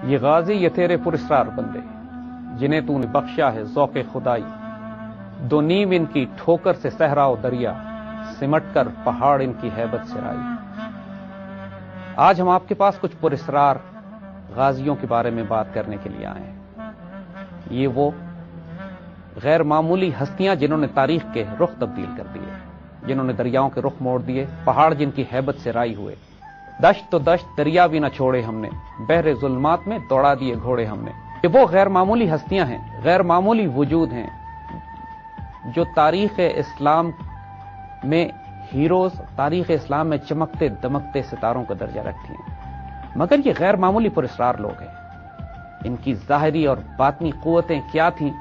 یہ غازی یہ تیرے پراسرار بندے جنہیں تو نے بخشا ہے ذوق خدائی، دو نیم ان کی ٹھوکر سے صحرا و دریا، سمٹ کر پہاڑ ان کی ہیبت سے رائی۔ آج ہم آپ کے پاس کچھ پراسرار غازیوں کے بارے میں بات کرنے کے لیے آئے ہیں۔ یہ وہ غیر معمولی ہستیاں جنہوں نے تاریخ کے رخ تبدیل کر دیے، جنہوں نے دریاؤں کے رخ موڑ دیے، پہاڑ جن کی ہیبت سے رائی ہوئے، دشت تو دشت دریا بھی نہ چھوڑے ہم نے، بحر ظلمات میں دوڑا دیے گھوڑے ہم نے۔ یہ وہ غیر معمولی ہستیاں ہیں، غیر معمولی وجود ہیں جو تاریخ اسلام میں ہیروز، تاریخ اسلام میں چمکتے دمکتے ستاروں کا درجہ رکھتی ہیں، مگر یہ غیر معمولی پراسرار لوگ ہیں۔ ان کی ظاہری اور باطنی قوتیں کیا تھیں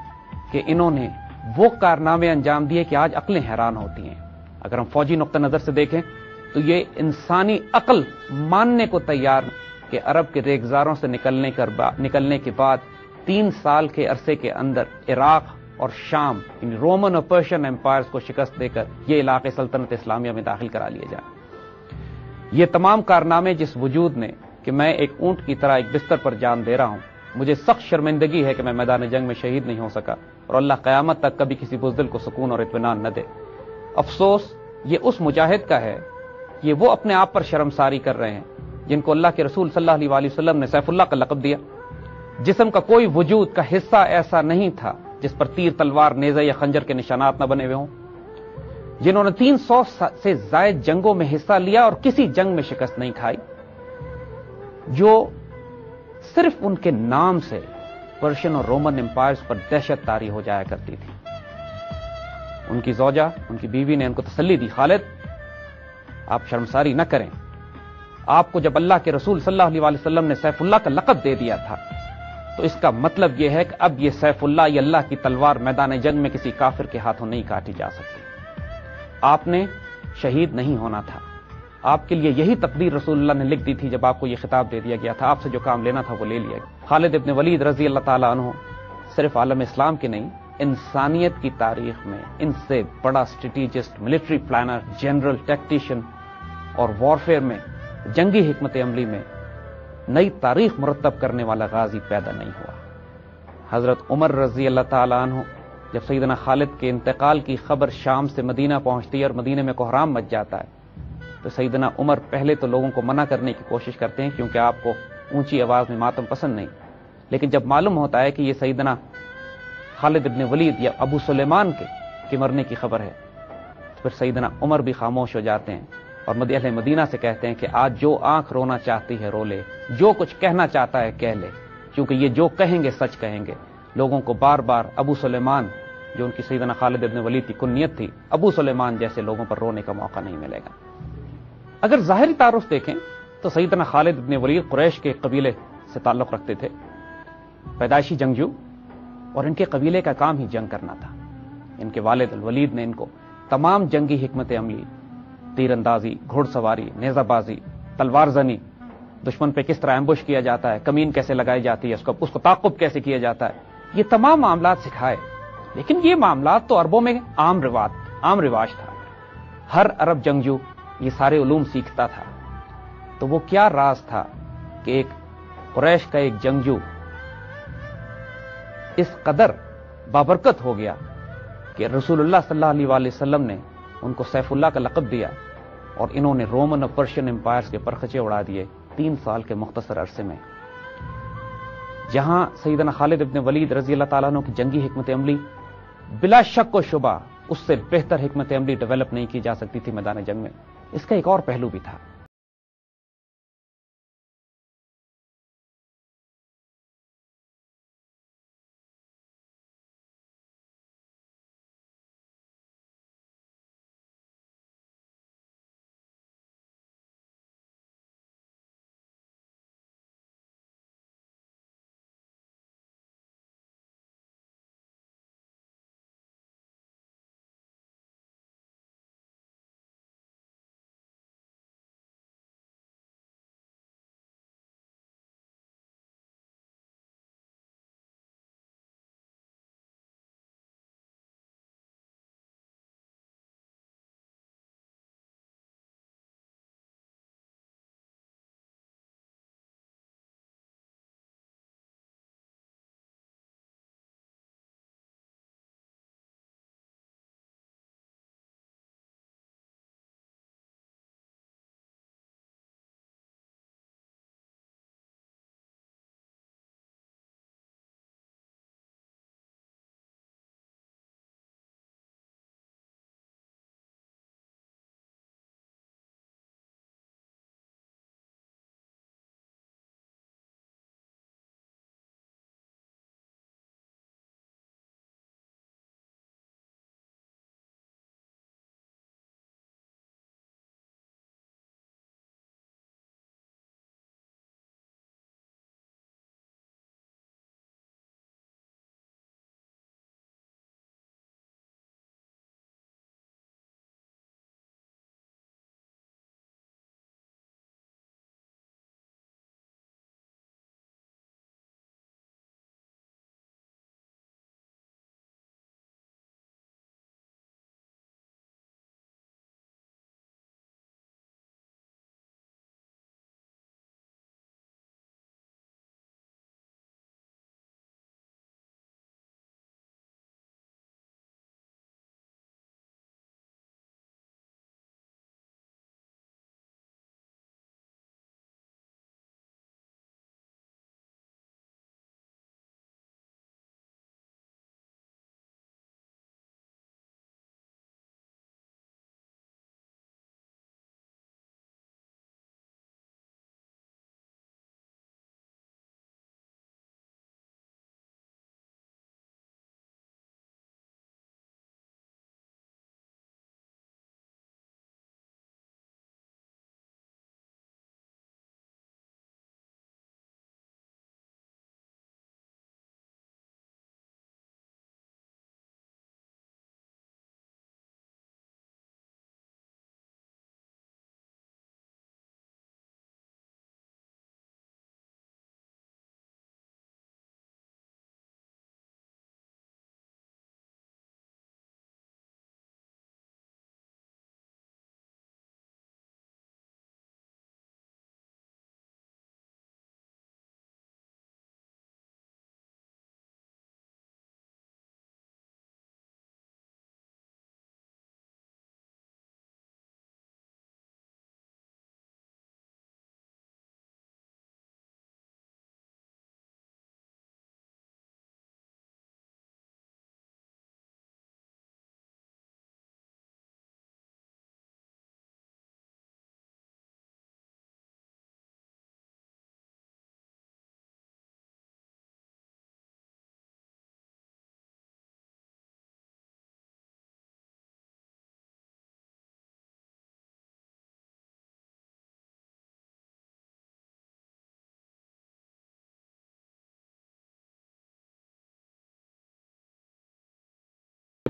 کہ انہوں نے وہ کارنامے انجام دیے کہ آج عقلیں حیران ہوتی ہیں۔ اگر ہم فوجی نقطہ نظر سے دیکھیں تو یہ انسانی عقل ماننے کو تیار کہ عرب کے ریگزاروں سے نکلنے کے بعد 3 سال کے عرصے کے اندر عراق اور شام، ان رومن اور پرشین امپائرز کو شکست دے کر یہ علاقے سلطنت اسلامیہ میں داخل کرا لیے جائیں۔ یہ تمام کارنامے جس وجود نے کہ میں ایک اونٹ کی طرح ایک بستر پر جان دے رہا ہوں، مجھے سخت شرمندگی ہے کہ میں میدان جنگ میں شہید نہیں ہو سکا، اور اللہ قیامت تک کبھی کسی بزدل کو سکون اور اطمینان نہ دے۔ افسوس یہ اس مجاہد کا ہے، یہ وہ اپنے آپ پر شرمساری کر رہے ہیں جن کو اللہ کے رسول صلی اللہ علیہ وسلم نے سیف اللہ کا لقب دیا۔ جسم کا کوئی وجود کا حصہ ایسا نہیں تھا جس پر تیر، تلوار، نیزہ یا خنجر کے نشانات نہ بنے ہوئے ہوں، جنہوں نے 300 سے زائد جنگوں میں حصہ لیا اور کسی جنگ میں شکست نہیں کھائی، جو صرف ان کے نام سے پرشین اور رومن امپائرز پر دہشت طاری ہو جایا کرتی تھی۔ ان کی زوجہ، ان کی بیوی نے ان کو تسلی دی، خالد آپ شرمساری نہ کریں، آپ کو جب اللہ کے رسول صلی اللہ علیہ وسلم نے سیف اللہ کا لقب دے دیا تھا تو اس کا مطلب یہ ہے کہ اب یہ سیف اللہ، یہ اللہ کی تلوار میدان جنگ میں کسی کافر کے ہاتھوں نہیں کاٹی جا سکتی۔ آپ نے شہید نہیں ہونا تھا، آپ کے لیے یہی تقدیر رسول اللہ نے لکھ دی تھی جب آپ کو یہ خطاب دے دیا گیا تھا، آپ سے جو کام لینا تھا وہ لے لیا گیا۔ خالد ابن ولید رضی اللہ تعالیٰ عنہ صرف عالم اسلام کے نہیں، انسانیت کی تاریخ میں ان سے بڑا اسٹریٹجسٹ، ملٹری پلانر، جنرل، ٹیکٹیشین اور وارفیئر میں، جنگی حکمت عملی میں نئی تاریخ مرتب کرنے والا غازی پیدا نہیں ہوا۔ حضرت عمر رضی اللہ تعالیٰ عنہ جب سیدنا خالد کے انتقال کی خبر شام سے مدینہ پہنچتی ہے اور مدینہ میں کوہرام مچ جاتا ہے تو سیدنا عمر پہلے تو لوگوں کو منع کرنے کی کوشش کرتے ہیں کیونکہ آپ کو اونچی آواز میں ماتم پسند نہیں، لیکن جب معلوم ہوتا ہے کہ یہ سیدنا خالد ابن ولید یا ابو سلیمان کے مرنے کی خبر ہے تو پھر سیدنا عمر بھی خاموش ہو جاتے ہیں اور اہل مدینہ سے کہتے ہیں کہ آج جو آنکھ رونا چاہتی ہے رو لے، جو کچھ کہنا چاہتا ہے کہہ لے، کیونکہ یہ جو کہیں گے سچ کہیں گے۔ لوگوں کو بار بار ابو سلیمان، جو ان کی سیدنا خالد ابن ولید کی کنیت تھی، ابو سلیمان جیسے لوگوں پر رونے کا موقع نہیں ملے گا۔ اگر ظاہری تعارف دیکھیں تو سیدنا خالد ابن ولید قریش کے قبیلے سے تعلق رکھتے تھے، پیدائشی جنگجو، اور ان کے قبیلے کا کام ہی جنگ کرنا تھا۔ ان کے والد الولید نے ان کو تمام جنگی حکمت عملی، تیر اندازی، گھوڑ سواری، نیزہ بازی، تلوار زنی، دشمن پہ کس طرح ایمبوش کیا جاتا ہے، کمین کیسے لگائی جاتی ہے، اس کو تعقب کیسے کیا جاتا ہے، یہ تمام معاملات سکھائے۔ لیکن یہ معاملات تو عربوں میں عام رواج تھا، ہر عرب جنگجو یہ سارے علوم سیکھتا تھا۔ تو وہ کیا راز تھا کہ ایک قریش کا ایک جنگجو اس قدر بابرکت ہو گیا کہ رسول اللہ صلی اللہ علیہ وآلہ وسلم نے ان کو سیف اللہ کا لقب دیا اور انہوں نے رومن اور پرشین امپائرز کے پرخچے اڑا دیے 3 سال کے مختصر عرصے میں۔ جہاں سیدنا خالد ابن ولید رضی اللہ تعالیٰ عنہ کی جنگی حکمت عملی بلا شک و شبہ اس سے بہتر حکمت عملی ڈیولپ نہیں کی جا سکتی تھی میدان جنگ میں، اس کا ایک اور پہلو بھی تھا۔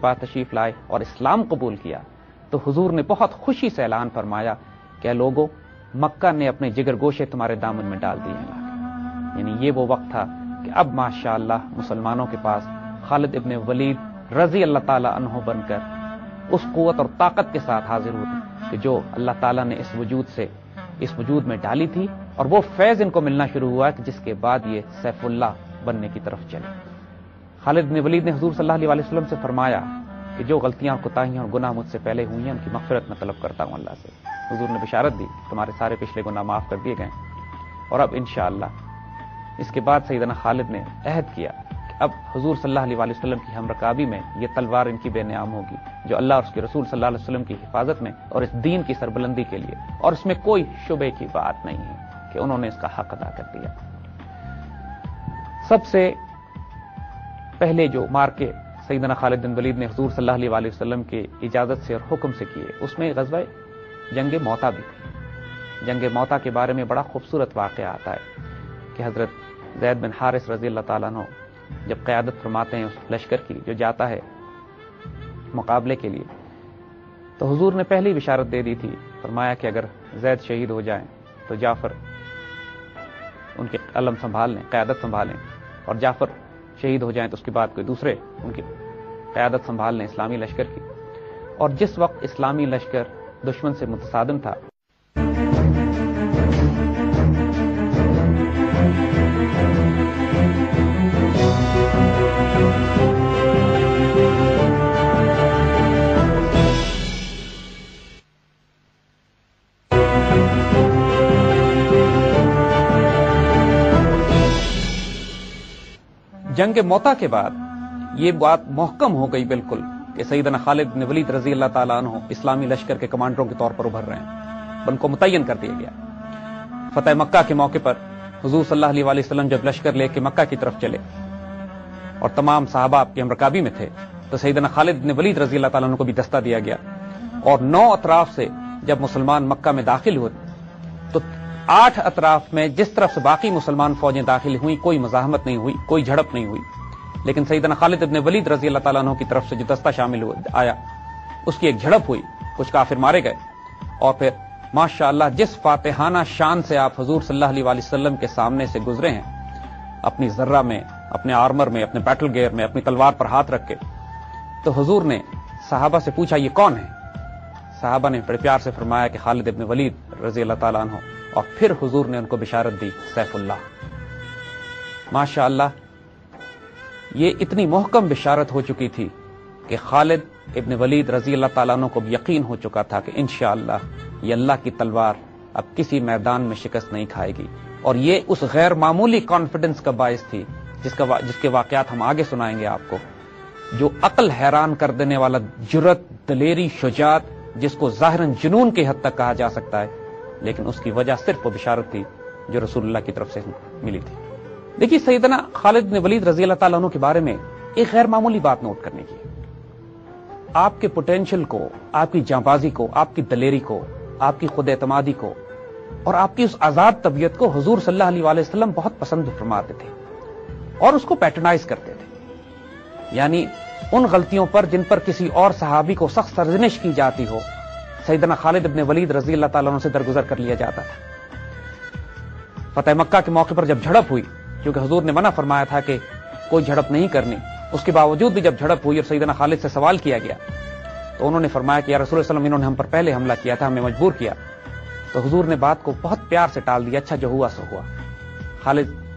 پاس تشریف لائے اور اسلام قبول کیا تو حضور نے بہت خوشی سے اعلان فرمایا کہ لوگوں، مکہ نے اپنے جگر گوشے تمہارے دامن میں ڈال دیے ہیں۔ یعنی یہ وہ وقت تھا کہ اب ماشاءاللہ مسلمانوں کے پاس خالد ابن ولید رضی اللہ تعالی عنہ بن کر اس قوت اور طاقت کے ساتھ حاضر ہوتے کہ جو اللہ تعالیٰ نے اس وجود میں ڈالی تھی، اور وہ فیض ان کو ملنا شروع ہوا کہ جس کے بعد یہ سیف اللہ بننے کی طرف چلے۔ خالد بن ولید نے حضور صلی اللہ علیہ وسلم سے فرمایا کہ جو غلطیاں اور کوتاہیاں اور گناہ مجھ سے پہلے ہوئی ہیں ان کی مغفرت میں طلب کرتا ہوں اللہ سے۔ حضور نے بشارت دی تمہارے سارے پچھلے گناہ معاف کر دیے گئے، اور اب انشاءاللہ اس کے بعد سیدنا خالد نے عہد کیا کہ اب حضور صلی اللہ علیہ وسلم کی ہم رکابی میں یہ تلوار ان کی بے نیام ہوگی، جو اللہ اور اس کے رسول صلی اللہ علیہ وسلم کی حفاظت میں اور اس دین کی سربلندی کے لیے، اور اس میں کوئی شبے کی بات نہیں ہے کہ انہوں نے اس کا حق ادا کر دیا۔ سب سے پہلے جو مارکے سیدنا خالد بن ولید نے حضور صلی اللہ علیہ وسلم کی اجازت سے اور حکم سے کیے، اس میں غزوہ جنگ موتا بھی تھی۔ جنگ موتا کے بارے میں بڑا خوبصورت واقعہ آتا ہے کہ حضرت زید بن حارث رضی اللہ تعالیٰ عنہ جب قیادت فرماتے ہیں اس لشکر کی جو جاتا ہے مقابلے کے لیے، تو حضور نے پہلی بشارت دے دی تھی، فرمایا کہ اگر زید شہید ہو جائیں تو جعفر ان کے علم سنبھال لیں، قیادت سنبھالیں، اور جعفر شہید ہو جائیں تو اس کے بعد کوئی دوسرے ان کی قیادت سنبھال لیں اسلامی لشکر کی۔ اور جس وقت اسلامی لشکر دشمن سے متصادم تھا، جنگ موتا کے بعد یہ بات محکم ہو گئی بالکل کہ سیدنا خالد بن ولید رضی اللہ تعالیٰ عنہ اسلامی لشکر کے کمانڈروں کے طور پر ابھر رہے ہیں، ان کو متعین کر دیا گیا۔ فتح مکہ کے موقع پر حضور صلی اللہ علیہ وسلم جب لشکر لے کے مکہ کی طرف چلے اور تمام صحابہ آپ کے ہمرکابی میں تھے، تو سیدنا خالد بن ولید رضی اللہ تعالیٰ عنہ کو بھی دستہ دیا گیا، اور 9 اطراف سے جب مسلمان مکہ میں داخل ہوئے تو 8 اطراف میں جس طرف سے باقی مسلمان فوجیں داخل ہوئی کوئی مزاحمت نہیں ہوئی، کوئی جھڑپ نہیں ہوئی، لیکن سیدنا خالد بن ولید رضی اللہ تعالیٰ عنہ کی طرف سے جو دستہ شامل آیا اس کی ایک جھڑپ ہوئی، کچھ کافر مارے گئے، اور پھر ماشاءاللہ جس فاتحانہ شان سے آپ حضور صلی اللہ علیہ وسلم کے سامنے سے گزرے ہیں، اپنی ذرہ میں، اپنے آرمر میں، اپنے بیٹل گیئر میں، اپنی تلوار پر ہاتھ رکھ کے، تو حضور نے صحابہ سے پوچھا یہ کون ہے؟ صحابہ نے بڑے پیار سے فرمایا کہ خالد بن ولید رضی اللہ تعالیٰ عنہ، اور پھر حضور نے ان کو بشارت دی سیف اللہ۔ ماشاءاللہ یہ اتنی محکم بشارت ہو چکی تھی کہ خالد ابن ولید رضی اللہ تعالیٰ عنہ کو بھی یقین ہو چکا تھا کہ انشاءاللہ یہ اللہ کی تلوار اب کسی میدان میں شکست نہیں کھائے گی، اور یہ اس غیر معمولی کانفیڈنس کا باعث تھی جس کے واقعات ہم آگے سنائیں گے آپ کو، جو عقل حیران کر دینے والا جرت، دلیری، شجاعت، جس کو ظاہراً جنون کی حد تک کہا جا سکتا ہے، لیکن اس کی وجہ صرف وہ بشارت تھی جو رسول اللہ کی طرف سے ملی تھی۔ دیکھیے سیدنا خالد بن ولید رضی اللہ تعالیٰ عنہ کے بارے میں ایک غیر معمولی بات نوٹ کرنے کی، آپ کے پوٹینشل کو، آپ کی جانبازی کو، آپ کی دلیری کو، آپ کی خود اعتمادی کو، اور آپ کی اس آزاد طبیعت کو حضور صلی اللہ علیہ وسلم بہت پسند فرماتے تھے اور اس کو پیٹرنائز کرتے تھے۔ یعنی ان غلطیوں پر جن پر کسی اور صحابی کو سخت سرزنش کی جاتی ہو، سیدنا خالد بن ولید رضی اللہ تعالیٰ عنہ سے درگزر کر لیا جاتا تھا۔ فتح مکہ کے موقع پر جب جھڑپ ہوئی، کیونکہ حضور نے منع فرمایا تھا کہ کوئی جھڑپ نہیں کرنی، اس کے باوجود بھی جب جھڑپ ہوئی اور سیدنا خالد سے سوال کیا گیا تو انہوں نے فرمایا کہ یا رسول اللہ صلی اللہ علیہ وسلم، انہوں نے ہم پر پہلے حملہ کیا تھا، ہمیں مجبور کیا، تو حضور نے بات کو بہت پیار سے ٹال دیا، اچھا جو ہوا سو ہوا۔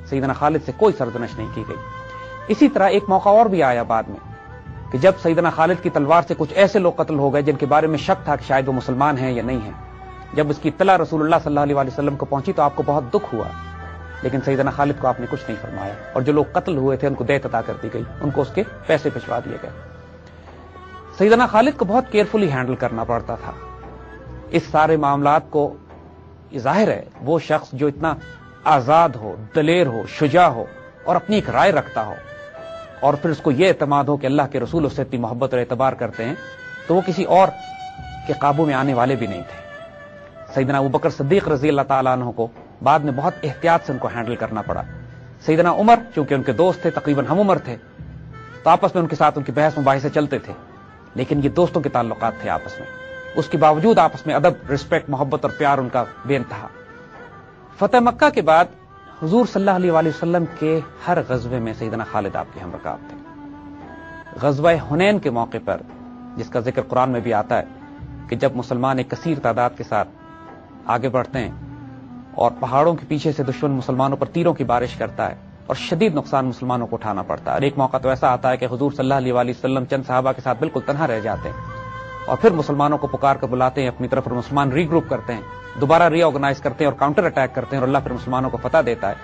سیدنا خالد سے کوئی سرزنش نہیں کی گئی۔ اسی طرح ایک موقع اور بھی آیا بعد میں کہ جب سیدنا خالد کی تلوار سے کچھ ایسے لوگ قتل ہو گئے جن کے بارے میں شک تھا کہ شاید وہ مسلمان ہیں یا نہیں ہیں، جب اس کی اطلاع رسول اللہ صلی اللہ علیہ وسلم کو پہنچی تو آپ کو بہت دکھ ہوا، لیکن سیدنا خالد کو آپ نے کچھ نہیں فرمایا، اور جو لوگ قتل ہوئے تھے ان کو دیت عطا کر دی گئی، ان کو اس کے پیسے بھجوا دیے گئے۔ سیدنا خالد کو بہت کیئرفلی ہینڈل کرنا پڑتا تھا اس سارے معاملات کو۔ ظاہر ہے وہ شخص جو اتنا آزاد ہو، دلیر ہو، شجاع ہو، اور اپنی ایک رائے رکھتا ہو، اور پھر اس کو یہ اعتماد ہو کہ اللہ کے رسول اس سے اتنی محبت اور اعتبار کرتے ہیں، تو وہ کسی اور کے قابو میں آنے والے بھی نہیں تھے۔ سیدنا ابوبکر صدیق رضی اللہ تعالیٰ عنہ کو بعد میں بہت احتیاط سے ان کو ہینڈل کرنا پڑا۔ سیدنا عمر چونکہ ان کے دوست تھے، تقریباً ہم عمر تھے، تو آپس میں ان کے ساتھ ان کی بحث مباحثے چلتے تھے، لیکن یہ دوستوں کے تعلقات تھے آپس میں، اس کے باوجود آپس میں ادب، رسپیکٹ، محبت اور پیار ان کا بے انتہا۔ فتح مکہ کے بعد حضور صلی اللہ علیہ وآلہ وسلم کے ہر غزوے میں سیدنا خالد آپ کے ہمراہ تھے۔ غزوہ حنین کے موقع پر، جس کا ذکر قرآن میں بھی آتا ہے کہ جب مسلمان ایک کثیر تعداد کے ساتھ آگے بڑھتے ہیں اور پہاڑوں کے پیچھے سے دشمن مسلمانوں پر تیروں کی بارش کرتا ہے اور شدید نقصان مسلمانوں کو اٹھانا پڑتا ہے، اور ایک موقع تو ایسا آتا ہے کہ حضور صلی اللہ علیہ وآلہ وسلم چند صحابہ کے ساتھ بالکل تنہا رہ جاتے ہیں اور پھر مسلمانوں کو پکار کر بلاتے ہیں اپنی طرف، اور مسلمان ری گروپ کرتے ہیں، دوبارہ ری آرگنائز کرتے ہیں اور کاؤنٹر اٹیک کرتے ہیں، اور اللہ پھر مسلمانوں کو فتح دیتا ہے۔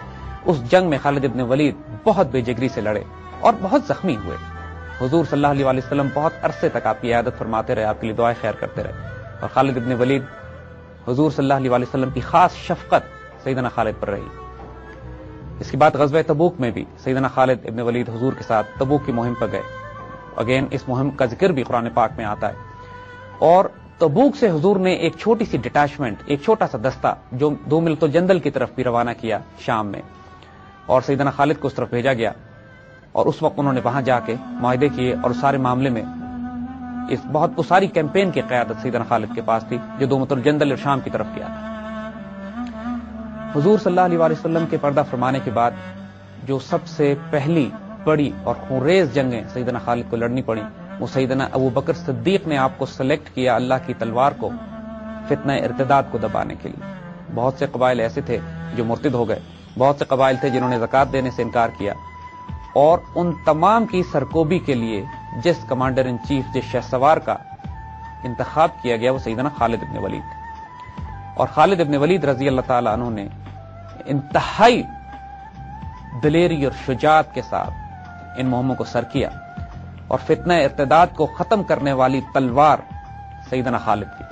اس جنگ میں خالد ابن ولید بہت بے جگری سے لڑے اور بہت زخمی ہوئے۔ حضور صلی اللہ علیہ وآلہ وسلم بہت عرصے تک آپ کی عیادت فرماتے رہے، آپ کے لیے دعائیں خیر کرتے رہے، اور خالد ابن ولید، حضور صلی اللہ علیہ وآلہ وسلم کی خاص شفقت سیدنا خالد پر رہی۔ اس کے بعد غزوہ تبوک میں بھی سیدنا خالد ابن ولید حضور کے ساتھ تبوک کی مہم پر گئے۔ اگین اس مہم کا ذکر بھی قرآن پاک میں آتا ہے، اور تبوک سے حضور نے ایک چھوٹی سی ڈٹیچمنٹ، ایک چھوٹا سا دستہ جو 2 ملت الجندل کی طرف بھی روانہ کیا شام میں، اور سیدنا خالد کو اس طرف بھیجا گیا، اور اس وقت انہوں نے وہاں جا کے معاہدے کیے، اور سارے معاملے میں اس ساری کیمپین کی قیادت سیدنا خالد کے پاس تھی جو 2 ملت الجندل اور شام کی طرف کیا تھا۔ حضور صلی اللہ علیہ وآلہ وسلم کے پردہ فرمانے کے بعد جو سب سے پہلی بڑی اور خونریز جنگیں سیدنا خالد کو لڑنی پڑی، وہ سیدنا ابو بکر صدیق نے آپ کو سلیکٹ کیا اللہ کی تلوار کو فتنہ ارتداد کو دبانے کے لیے۔ بہت سے قبائل ایسے تھے جو مرتد ہو گئے، بہت سے قبائل تھے جنہوں نے زکوٰۃ دینے سے انکار کیا، اور ان تمام کی سرکوبی کے لیے جس کمانڈر ان چیف، جس شہ سوار کا انتخاب کیا گیا، وہ سیدنا خالد ابن ولید تھے۔ اور خالد ابن ولید رضی اللہ تعالی عنہ نے انتہائی دلیری اور شجاعت کے ساتھ ان مہموں کو سر کیا، اور فتنہ ارتداد کو ختم کرنے والی تلوار سیدنا خالد کی۔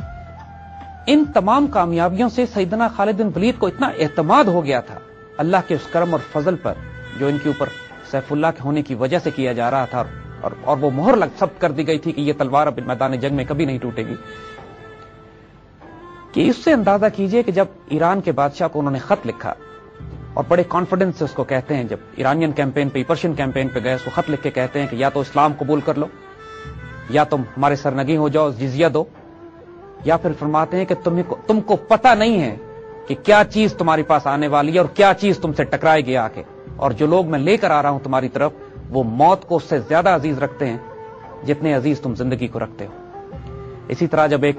ان تمام کامیابیوں سے سیدنا خالد بن ولید کو اتنا اعتماد ہو گیا تھا اللہ کے اس کرم اور فضل پر جو ان کے اوپر سیف اللہ کے ہونے کی وجہ سے کیا جا رہا تھا، اور وہ مہر ثبت کر دی گئی تھی کہ یہ تلوار اب میدان جنگ میں کبھی نہیں ٹوٹے گی، کہ اس سے اندازہ کیجئے کہ جب ایران کے بادشاہ کو انہوں نے خط لکھا، اور بڑے کانفیڈنس سے اس کو کہتے ہیں، جب ایرانین کیمپین پہ، پرشین کیمپین پہ گئے، اس کو خط لکھ کے کہتے ہیں کہ یا تو اسلام قبول کر لو، یا تم ہمارے سرنگی ہو جاؤ، جزیہ دو، یا پھر فرماتے ہیں کہ تم کو پتہ نہیں ہے کہ کیا چیز تمہارے پاس آنے والی ہے اور کیا چیز تم سے ٹکرائے گی آ کے، اور جو لوگ میں لے کر آ رہا ہوں تمہاری طرف وہ موت کو اس سے زیادہ عزیز رکھتے ہیں جتنے عزیز تم زندگی کو رکھتے ہو۔ اسی طرح جب ایک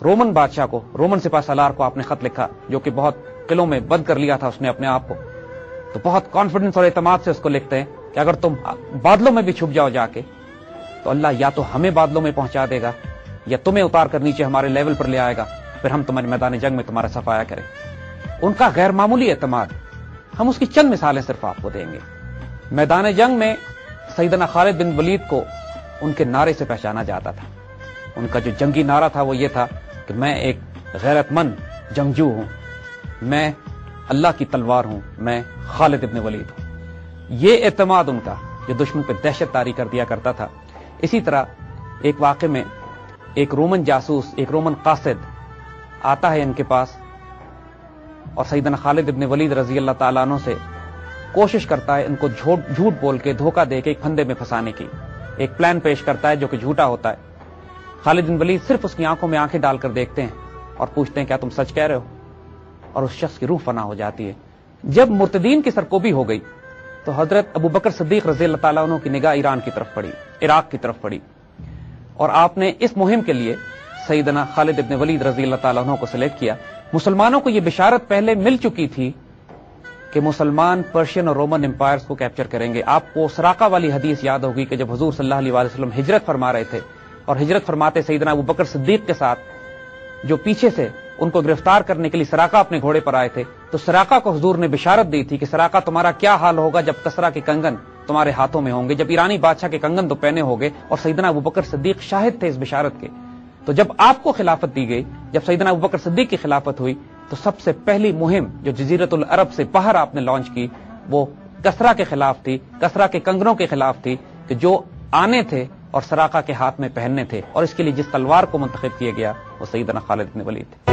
رومن بادشاہ کو، رومن سپاہ سالار کو آپ نے خط لکھا، جو کہ بہت قلعوں میں بند کر لیا تھا اس نے اپنے آپ کو، تو بہت کانفیڈنس اور اعتماد سے اس کو لکھتے ہیں کہ اگر تم بادلوں میں بھی چھپ جاؤ جا کے تو اللہ یا تو ہمیں بادلوں میں پہنچا دے گا یا تمہیں اتار کر نیچے ہمارے لیول پر لے آئے گا، پھر ہم تمہارے میدان جنگ میں تمہارا صفایا کریں۔ ان کا غیر معمولی اعتماد، ہم اس کی چند مثالیں صرف آپ کو دیں گے۔ میدان جنگ میں سیدنا خالد بن ولید کو ان کے نعرے سے پہچانا جاتا تھا۔ ان کا جو جنگی نعرہ تھا وہ یہ تھا کہ میں ایک غیرت مند جنگجو ہوں، میں اللہ کی تلوار ہوں، میں خالد ابن ولید ہوں۔ یہ اعتماد ان کا جو دشمن پہ دہشت طاری کر دیا کرتا تھا۔ اسی طرح ایک واقعے میں ایک رومن جاسوس، ایک رومن قاصد آتا ہے ان کے پاس، اور سیدنا خالد ابن ولید رضی اللہ تعالیٰ عنہ سے کوشش کرتا ہے ان کو جھوٹ بول کے، دھوکہ دے کے ایک پھندے میں پھنسانے کی، ایک پلان پیش کرتا ہے جو کہ جھوٹا ہوتا ہے۔ خالد بن ولید صرف اس کی آنکھوں میں آنکھیں ڈال کر دیکھتے ہیں اور پوچھتے ہیں کیا تم سچ کہہ رہے ہو، اور اس شخص کی روح فنا ہو جاتی ہے۔ جب مرتدین کی سرکوبی ہو گئی تو حضرت ابو بکر صدیق رضی اللہ تعالیٰ عنہ کی نگاہ ایران کی طرف پڑی، عراق کی طرف پڑی، اور آپ نے اس مہم کے لیے سیدنا خالد ابن ولید رضی اللہ تعالیٰ عنہ کو سلیکٹ کیا۔ مسلمانوں کو یہ بشارت پہلے مل چکی تھی کہ مسلمان پرشین اور رومن امپائرز کو کیپچر کریں گے۔ آپ کو سراقہ والی حدیث یاد ہوگی کہ جب حضور صلی اللہ علیہ وسلم ہجرت فرما رہے تھے، اور ہجرت فرماتے سیدنا ابو بکر صدیق کے ساتھ جو پیچھے سے ان کو گرفتار کرنے کے لیے سراقہ اپنے گھوڑے پر آئے تھے، تو سراقہ کو حضور نے بشارت دی تھی کہ سراقہ تمہارا کیا حال ہوگا جب کسرا کے کنگن تمہارے ہاتھوں میں ہوں گے، جب ایرانی بادشاہ کے کنگن تو پہنے ہوگے، اور سیدنا ابو بکر صدیق شاہد تھے اس بشارت کے۔ تو جب آپ کو خلافت دی گئی، جب سیدنا ابو بکر صدیق کی خلافت ہوئی، تو سب سے پہلی مہم جو جزیرت العرب سے باہر آپ نے لانچ کی وہ کسرا کے خلاف تھی، کسرا کے کنگنوں کے خلاف تھی، کہ جو آنے تھے اور سراقہ کے ہاتھ میں پہننے تھے، اور اس کے لیے جس تلوار کو منتخب کیا گیا وہ سیدنا خالد بن ولید تھے۔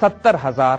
70,000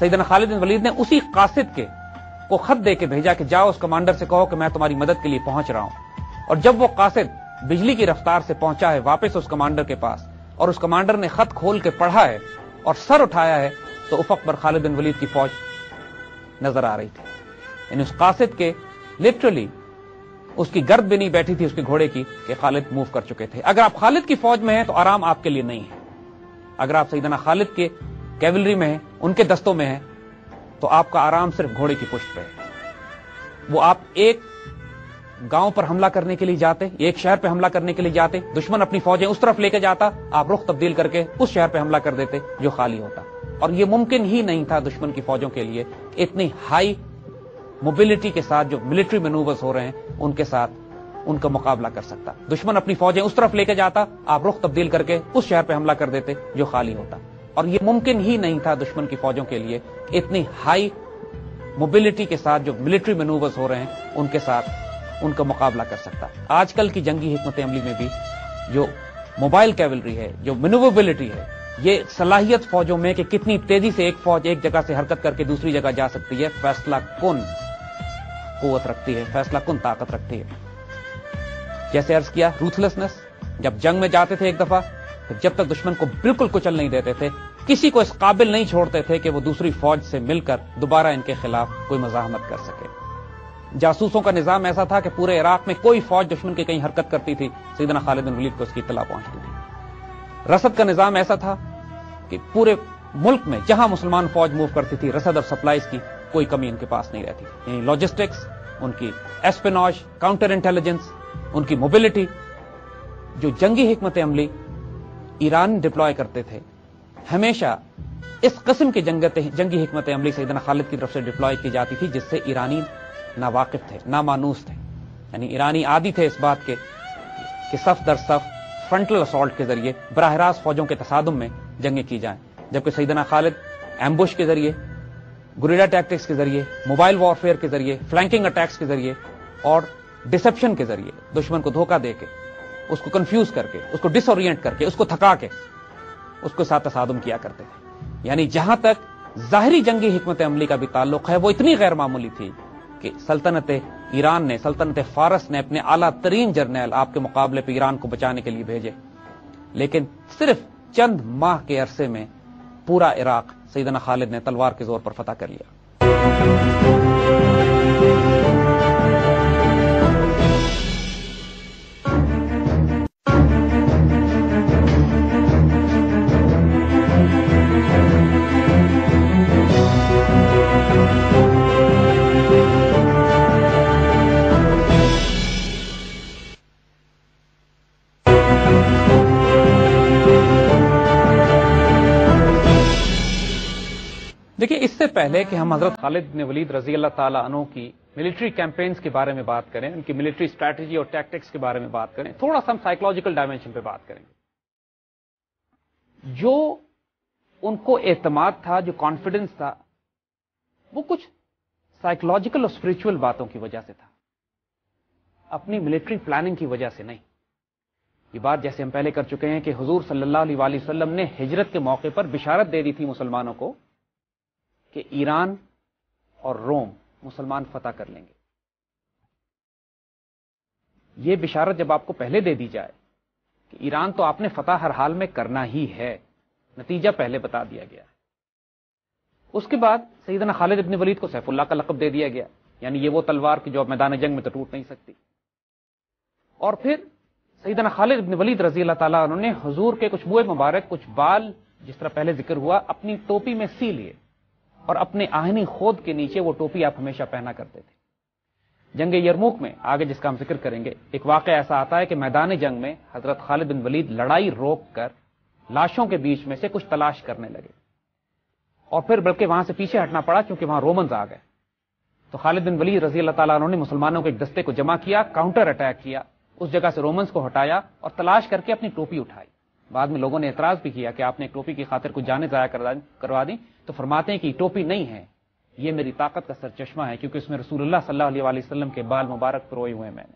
سیدنا خالد بن ولید نے اسی قاصد کو خط دے کے بھیجا کہ جاؤ اس کمانڈر سے کہو کہ میں تمہاری مدد کے لیے پہنچ رہا ہوں. اور جب وہ قاصد بجلی کی رفتار سے پہنچا ہے واپس اس کمانڈر کے پاس اور اس کمانڈر نے خط کھول کے پڑھا ہے اور سر اٹھایا ہے تو افق پر خالد بن ولید کی فوج نظر آ رہی تھی. یعنی اس قاصد کے لٹرلی اس کی گرد بھی نہیں بیٹھی تھی اس کے گھوڑے کی کہ خالد موو کر چکے تھے. اگر آپ خالد کی فوج میں ہیں تو آرام آپ کے لیے نہیں ہے. اگر آپ سیدنا خالد کے کیولری میں ہیں, ان کے دستوں میں ہیں, تو آپ کا آرام صرف گھوڑے کی پشت پہ ہے. وہ آپ ایک گاؤں پر حملہ کرنے کے لیے جاتے, ایک شہر پہ حملہ کرنے کے لیے جاتے, دشمن اپنی فوجیں اس طرف لے کے جاتا, آپ رخ تبدیل کر کے اس شہر پہ حملہ کر دیتے جو خالی ہوتا. اور یہ ممکن ہی نہیں تھا دشمن کی فوجوں کے لیے اتنی ہائی موبلٹی کے ساتھ جو ملٹری مینوورز ہو رہے ہیں ان کے ساتھ ان کا مقابلہ کر سکتا. دشمن اپنی فوجیں اس طرف لے کے جاتا, آپ رخ تبدیل کر کے اس شہر پہ حملہ کر دیتے جو خالی ہوتا. اور یہ ممکن ہی نہیں تھا دشمن کی فوجوں کے لیے اتنی ہائی موبلٹی کے ساتھ جو ملٹری مینوورز ہو رہے ہیں ان کے ساتھ ان کا مقابلہ کر سکتا. آج کل کی جنگی حکمت عملی میں بھی جو موبائل کیولری ہے, جو مینووربلٹی ہے, یہ صلاحیت فوجوں میں کہ کتنی تیزی سے ایک فوج ایک جگہ سے حرکت کر کے دوسری جگہ جا سکتی ہے, فیصلہ کن قوت رکھتی ہے, فیصلہ کن طاقت رکھتی ہے. جیسے عرض کیا, روتھلیسنس. جب جنگ میں جاتے تھے ایک دفعہ, جب تک دشمن کو بالکل کچل نہیں دیتے تھے, کسی کو اس قابل نہیں چھوڑتے تھے کہ وہ دوسری فوج سے مل کر دوبارہ ان کے خلاف کوئی مزاحمت کر سکے. جاسوسوں کا نظام ایسا تھا کہ پورے عراق میں کوئی فوج دشمن کی کہیں حرکت کرتی تھی سیدنا خالد بن ولید کو اس کی اطلاع پہنچتی تھی. رسد کا نظام ایسا تھا کہ پورے ملک میں جہاں مسلمان فوج موو کرتی تھی رسد اور سپلائز کی کوئی کمی ان کے پاس نہیں رہتی. یعنی لاجسٹکس, ان کی ایسپیناج, کاؤنٹر انٹیلیجنس, ان کی موبلٹی, جو جنگی حکمت عملی ایران ڈپلوائے کرتے تھے, ہمیشہ اس قسم کی جنگی حکمت عملی سیدنا خالد کی طرف سے ڈپلوائے کی جاتی تھی جس سے ایرانی ناواقف تھے, نامانوس تھے. یعنی ایرانی عادی تھے اس بات کے کہ صف در صف فرنٹل اسالٹ کے ذریعے براہ راست فوجوں کے تصادم میں جنگیں کی جائیں, جبکہ سیدنا خالد ایمبوش کے ذریعے, گریلا ٹیکٹکس کے ذریعے, موبائل وارفیئر کے ذریعے, فلینکنگ اٹیکس کے ذریعے اور ڈسپشن کے ذریعے دشمن کو دھوکہ دے کے, اس کو کنفیوز کر کے, اس کو ڈس اورینٹ کر کے, اس کو تھکا کے اس کے ساتھ تصادم کیا کرتے تھے. یعنی جہاں تک ظاہری جنگی حکمت عملی کا بھی تعلق ہے وہ اتنی غیر معمولی تھی کہ سلطنت ایران نے, سلطنت فارس نے اپنے اعلیٰ ترین جرنیل آپ کے مقابلے پہ ایران کو بچانے کے لیے بھیجے, لیکن صرف چند ماہ کے عرصے میں پورا عراق سیدنا خالد نے تلوار کے زور پر فتح کر لیا. دیکھیے, اس سے پہلے کہ ہم حضرت خالد بن ولید رضی اللہ تعالیٰ عنہ کی ملٹری کیمپینز کے بارے میں بات کریں, ان کی ملٹری اسٹریٹجی اور ٹیکٹکس کے بارے میں بات کریں, تھوڑا سا ہم سائیکولوجیکل ڈائمینشن پہ بات کریں گے. جو ان کو اعتماد تھا, جو کانفیڈنس تھا, وہ کچھ سائیکولوجیکل اور اسپرچل باتوں کی وجہ سے تھا, اپنی ملٹری پلاننگ کی وجہ سے نہیں. یہ بات جیسے ہم پہلے کر چکے ہیں کہ حضور صلی اللہ علیہ وآلہ وسلم نے ہجرت کے موقع پر بشارت دے دی تھی مسلمانوں کو کہ ایران اور روم مسلمان فتح کر لیں گے. یہ بشارت جب آپ کو پہلے دے دی جائے کہ ایران تو آپ نے فتح ہر حال میں کرنا ہی ہے, نتیجہ پہلے بتا دیا گیا. اس کے بعد سیدنا خالد ابن ولید کو سیف اللہ کا لقب دے دیا گیا, یعنی یہ وہ تلوار کی جو اب میدان جنگ میں تو ٹوٹ نہیں سکتی. اور پھر سیدنا خالد ابن ولید رضی اللہ تعالیٰ عنہ نے حضور کے کچھ موئے مبارک, کچھ بال, جس طرح پہلے ذکر ہوا, اپنی ٹوپی میں سی لیے اور اپنے آہنی خود کے نیچے وہ ٹوپی آپ ہمیشہ پہنا کرتے تھے. جنگ یرموک میں آگے جس کا ہم ذکر کریں گے, ایک واقعہ ایسا آتا ہے کہ میدان جنگ میں حضرت خالد بن ولید لڑائی روک کر لاشوں کے بیچ میں سے کچھ تلاش کرنے لگے, اور پھر بلکہ وہاں سے پیچھے ہٹنا پڑا کیونکہ وہاں رومنز آ گئے. تو خالد بن ولید رضی اللہ تعالیٰ عنہ نے مسلمانوں کے ایک دستے کو جمع کیا, کاؤنٹر اٹیک کیا, اس جگہ سے رومنز کو ہٹایا اور تلاش کر کے اپنی ٹوپی اٹھائی. بعد میں لوگوں نے اعتراض بھی کیا کہ آپ نے ایک ٹوپی کی خاطر کچھ جانیں ضائع کروا دی, تو فرماتے ہیں کہ یہ ٹوپی نہیں ہے, یہ میری طاقت کا سرچشمہ ہے, کیونکہ اس میں رسول اللہ صلی اللہ علیہ وآلہ وسلم کے بال مبارک پروئے ہوئے ہیں میں نے.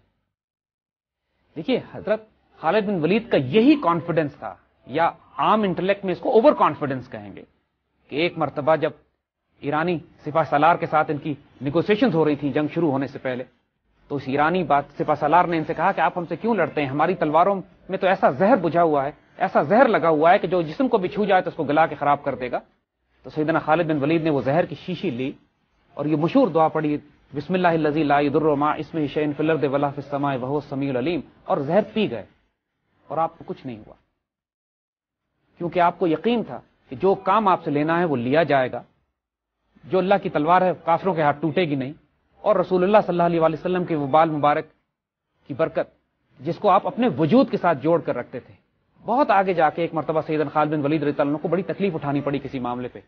دیکھیے, حضرت خالد بن ولید کا یہی کانفیڈنس تھا, یا عام انٹلیکٹ میں اس کو اوور کانفیڈنس کہیں گے, کہ ایک مرتبہ جب ایرانی سپہ سالار کے ساتھ ان کی نیگوسیشنز ہو رہی تھیں جنگ شروع ہونے سے پہلے، تو اس ایرانی سپہ سالار نے ان سے کہا کہ آپ ہم سے کیوں لڑتے ہیں، ہماری تلواروں میں تو ایسا زہر بجھا ہوا ہے، ایسا زہر لگا ہوا ہے کہ جو جسم کو بھی چھو جائے تو اس کو گلا کے خراب کر دے گا۔ تو سیدنا خالد بن ولید نے وہ زہر کی شیشی لی اور یہ مشہور دعا پڑھی، بسم اللہ الذی لا یضر مع اسمہ شیء فی الارض ولا فی السماء وہو السمیع العلیم، اور زہر پی گئے اور آپ کو کچھ نہیں ہوا، کیونکہ آپ کو یقین تھا کہ جو کام آپ سے لینا ہے وہ لیا جائے گا، جو اللہ کی تلوار ہے کافروں کے ہاتھ ٹوٹے گی نہیں، اور رسول اللہ صلی اللہ علیہ وسلم کے وہ بال مبارک کی برکت جس کو آپ اپنے وجود کے ساتھ جوڑ کر رکھتے تھے۔ بہت آگے جا کے ایک مرتبہ سیدنا خالد بن ولید رضی اللہ عنہ کو بڑی تکلیف اٹھانی پڑی کسی معاملے پہ،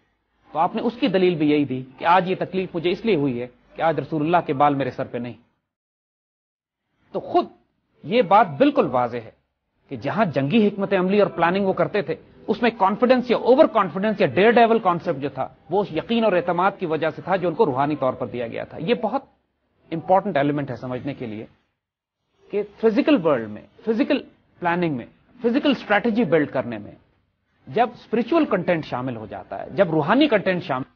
تو آپ نے اس کی دلیل بھی یہی دی کہ آج یہ تکلیف مجھے اس لیے ہوئی ہے کہ آج رسول اللہ کے بال میرے سر پہ نہیں۔ تو خود یہ بات بالکل واضح ہے کہ جہاں جنگی حکمت عملی اور پلاننگ وہ کرتے تھے اس میں کانفیڈنس یا اوور کانفیڈنس یا ڈیئر ڈیول کانسیپٹ جو تھا وہ اس یقین اور اعتماد کی وجہ سے تھا جو ان کو روحانی طور پر دیا گیا تھا۔ یہ بہت امپورٹنٹ ایلیمنٹ ہے سمجھنے کے لیے کہ فزیکل ورلڈ میں، فزیکل پلاننگ میں، فزیکل اسٹریٹجی بلڈ کرنے میں جب اسپرچل کنٹینٹ شامل ہو جاتا ہے، جب روحانی کنٹینٹ شامل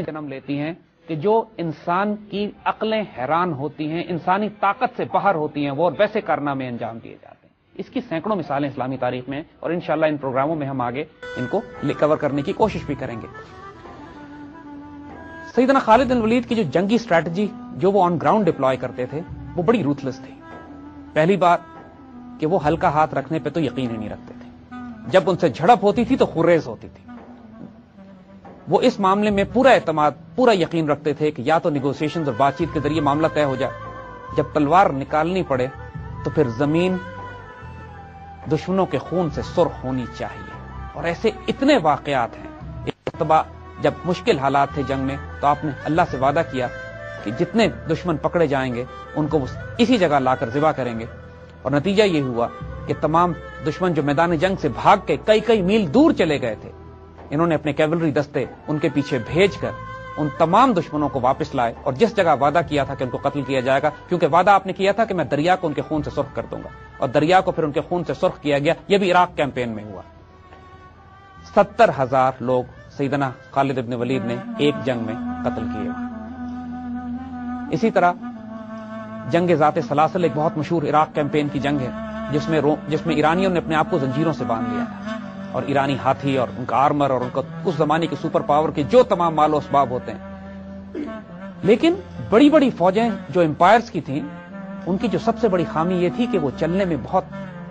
جنم لیتی ہیں کہ جو انسان کی عقلیں حیران ہوتی ہیں، انسانی طاقت سے باہر ہوتی ہیں، وہ اور ویسے کارنامے انجام دیے جاتے ہیں۔ اس کی سینکڑوں مثالیں اسلامی تاریخ میں ہیں اور انشاءاللہ ان پروگراموں میں ہم آگے ان کو کور کرنے کی کوشش بھی کریں گے۔ سیدنا خالد بن ولید کی جو جنگی اسٹریٹجی جو وہ آن گراؤنڈ ڈپلوائے کرتے تھے وہ بڑی روتھلیس تھی۔ پہلی بات کہ وہ ہلکا ہاتھ رکھنے پہ تو یقین ہی نہیں رکھتے تھے، جب ان سے جھڑپ ہوتی تھی تو خریز ہوتی تھی۔ وہ اس معاملے میں پورا اعتماد، پورا یقین رکھتے تھے کہ یا تو نیگوسیشنز اور بات چیت کے ذریعے معاملہ طے ہو جائے، جب تلوار نکالنی پڑے تو پھر زمین دشمنوں کے خون سے سرخ ہونی چاہیے۔ اور ایسے اتنے واقعات ہیں۔ ایک مرتبہ جب مشکل حالات تھے جنگ میں تو آپ نے اللہ سے وعدہ کیا کہ جتنے دشمن پکڑے جائیں گے ان کو اسی جگہ لا کر ذبح کریں گے، اور نتیجہ یہ ہوا کہ تمام دشمن جو میدان جنگ سے بھاگ کے کئی میل دور چلے گئے تھے، انہوں نے اپنے کیولری دستے ان کے پیچھے بھیج کر ان تمام دشمنوں کو واپس لائے، اور جس جگہ وعدہ کیا تھا کہ ان کو قتل کیا جائے گا، کیونکہ وعدہ آپ نے کیا تھا کہ میں دریا کو ان کے خون سے سرخ کر دوں گا، اور دریا کو پھر ان کے خون سے سرخ کیا گیا۔ یہ بھی عراق کیمپین میں ہوا۔ 70,000 لوگ سیدنا خالد بن ولید نے ایک جنگ میں قتل کیے۔ اسی طرح جنگ ذات سلاسل ایک بہت مشہور عراق کیمپین کی جنگ ہے جس میں ایرانیوں نے اپنے آپ کو زنجیروں سے باندھ لیا تھا، اور ایرانی ہاتھی اور ان کا آرمر اور ان کا اس زمانے کے سپر پاور کے جو تمام مال و اسباب ہوتے ہیں، لیکن بڑی بڑی فوجیں جو امپائرز کی تھیں ان کی جو سب سے بڑی خامی یہ تھی کہ وہ چلنے میں بہت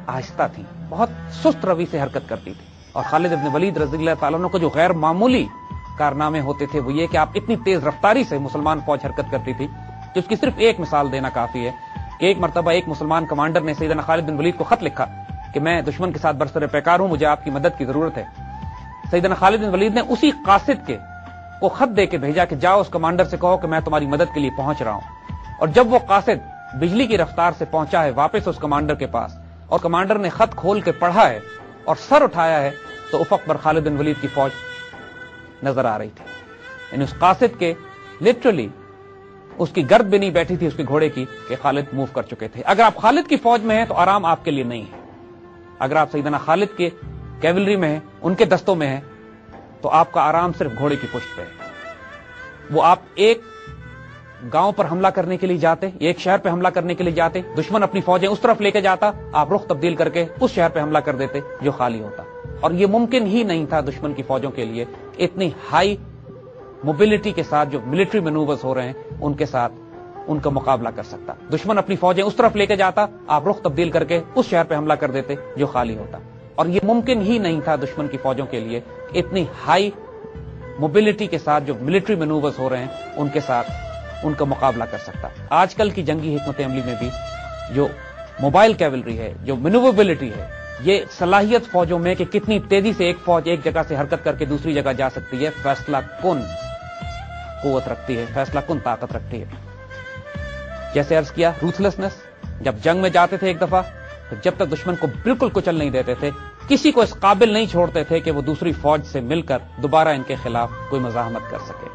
آہستہ تھی، بہت سست روی سے حرکت کرتی تھی۔ اور خالد بن ولید رضی اللہ تعالیٰ عنہ کو جو غیر معمولی کارنامے ہوتے تھے وہ یہ کہ آپ اتنی تیز رفتاری سے مسلمان فوج حرکت کرتی تھی کہ اس کی صرف ایک مثال دینا کافی ہے کہ ایک مرتبہ ایک مسلمان کمانڈر نے سیدنا خالد بن ولید کو خط لکھا کہ میں دشمن کے ساتھ برسر پیکار ہوں، مجھے آپ کی مدد کی ضرورت ہے۔ سیدنا خالد بن ولید نے اسی قاصد کو خط دے کے بھیجا کہ جاؤ اس کمانڈر سے کہو کہ میں تمہاری مدد کے لیے پہنچ رہا ہوں۔ اور جب وہ قاصد بجلی کی رفتار سے پہنچا ہے واپس اس کمانڈر کے پاس، اور کمانڈر نے خط کھول کے پڑھا ہے اور سر اٹھایا ہے، تو افق پر خالد بن ولید کی فوج نظر آ رہی تھی۔ یعنی اس قاصد کے لٹرلی اس کی گرد بھی نہیں بیٹھی تھی اس کے گھوڑے کی کہ خالد موو کر چکے تھے۔ اگر آپ خالد کی فوج میں ہیں تو آرام آپ کے لیے نہیں ہے، اگر آپ سیدنا خالد کے کیولری میں ہیں، ان کے دستوں میں ہیں، تو آپ کا آرام صرف گھوڑے کی پشت پہ ہے۔ وہ آپ ایک گاؤں پر حملہ کرنے کے لیے جاتے، ایک شہر پہ حملہ کرنے کے لیے جاتے، دشمن اپنی فوجیں اس طرف لے کے جاتا، آپ رخ تبدیل کر کے اس شہر پہ حملہ کر دیتے جو خالی ہوتا۔ اور یہ ممکن ہی نہیں تھا دشمن کی فوجوں کے لیے اتنی ہائی موبلٹی کے ساتھ جو ملٹری مینوورز ہو رہے ہیں ان کے ساتھ ان کا مقابلہ کر سکتا۔ دشمن اپنی فوجیں اس طرف لے کے جاتا، آپ رخ تبدیل کر کے اس شہر پہ حملہ کر دیتے جو خالی ہوتا۔ اور یہ ممکن ہی نہیں تھا دشمن کی فوجوں کے لیے اتنی ہائی موبلٹی کے ساتھ جو ملٹری مینوورز ہو رہے ہیں ان کے ساتھ ان کا مقابلہ کر سکتا۔ آج کل کی جنگی حکمت عملی میں بھی جو موبائل کیولری ہے، جو مینووربلٹی ہے، یہ صلاحیت فوجوں میں کہ کتنی تیزی سے ایک فوج ایک جگہ سے حرکت کر کے دوسری جگہ جا سکتی ہے، فیصلہ کن قوت رکھتی ہے، فیصلہ کن طاقت رکھتی ہے۔ جیسے عرض کیا، روتھلیسنس، جب جنگ میں جاتے تھے ایک دفعہ تو جب تک دشمن کو بالکل کچل نہیں دیتے تھے، کسی کو اس قابل نہیں چھوڑتے تھے کہ وہ دوسری فوج سے مل کر دوبارہ ان کے خلاف کوئی مزاحمت کر سکے۔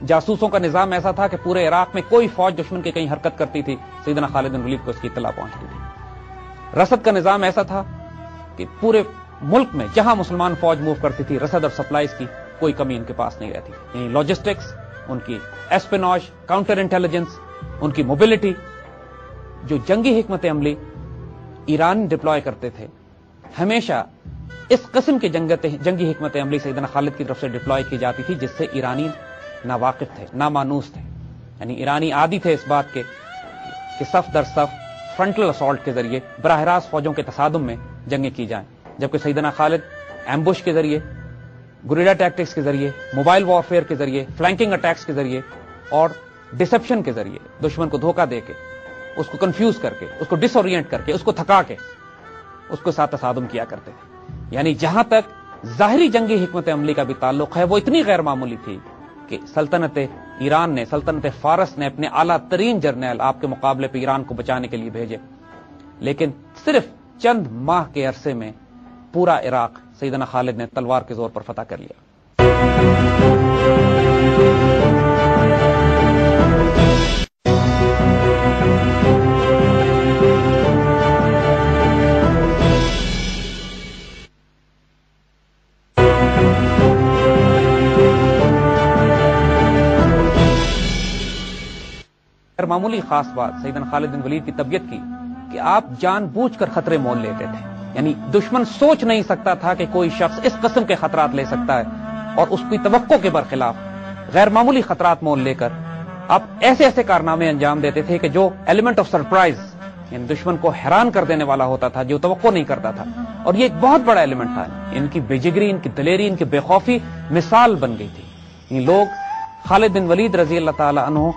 جاسوسوں کا نظام ایسا تھا کہ پورے عراق میں کوئی فوج دشمن کے کہیں حرکت کرتی تھی سیدنا خالد بن ولید کو اس کی اطلاع پہنچتی تھی۔ رسد کا نظام ایسا تھا کہ پورے ملک میں جہاں مسلمان فوج موو کرتی تھی رسد اور سپلائز کی کوئی کمی ان کے پاس نہیں رہتی. یعنی لاجسٹکس، ان کی ایسپیناج، کاؤنٹر انٹیلیجنس، ان کی موبلٹی، جو جنگی حکمت عملی ایران ڈپلوائے کرتے تھے، ہمیشہ اس قسم کی جنگی حکمت عملی سیدنا خالد کی طرف سے ڈپلوائے کی جاتی تھی جس سے ایرانی ناواقف تھے، نامانوس تھے. یعنی ایرانی عادی تھے اس بات کے کہ صف در صف فرنٹل اسالٹ کے ذریعے براہ راست فوجوں کے تصادم میں جنگیں کی جائیں، جبکہ سیدنا خالد ایمبوش کے ذریعے، گریلا ٹیکٹکس کے ذریعے، موبائل وارفیئر کے ذریعے، فلینکنگ اٹیکس کے ذریعے اور ڈسپشن کے ذریعے دشمن کو دھوکہ دے کے، اس کو کنفیوز کر کے، اس کو ڈس اورینٹ کر کے، اس کو تھکا کے اس کے ساتھ تصادم کیا کرتے تھے. یعنی جہاں تک ظاہری جنگی حکمت عملی کا بھی تعلق ہے وہ اتنی غیر معمولی تھی کہ سلطنت ایران نے، سلطنت فارس نے اپنے اعلیٰ ترین جرنیل آپ کے مقابلے پہ ایران کو بچانے کے لیے بھیجے، لیکن صرف چند ماہ کے عرصے میں پورا عراق سیدنا خالد نے تلوار کے زور پر فتح کر لیا. معمولی خاص بات سیدنا خالد بن ولید کی طبیعت کی کہ آپ جان بوجھ کر خطرے مول لیتے تھے. یعنی دشمن سوچ نہیں سکتا تھا کہ کوئی شخص اس قسم کے خطرات لے سکتا ہے، اور اس کی توقع کے برخلاف غیر معمولی خطرات مول لے کر آپ ایسے ایسے کارنامے انجام دیتے تھے کہ جو ایلیمنٹ آف سرپرائز، یعنی دشمن کو حیران کر دینے والا ہوتا تھا، جو توقع نہیں کرتا تھا. اور یہ ایک بہت بڑا ایلیمنٹ تھا. ان کی بے جگری، ان کی دلیری، ان کی بے خوفی مثال بن گئی تھی. یعنی لوگ خالد بن ولید رضی اللہ تعالی عنہ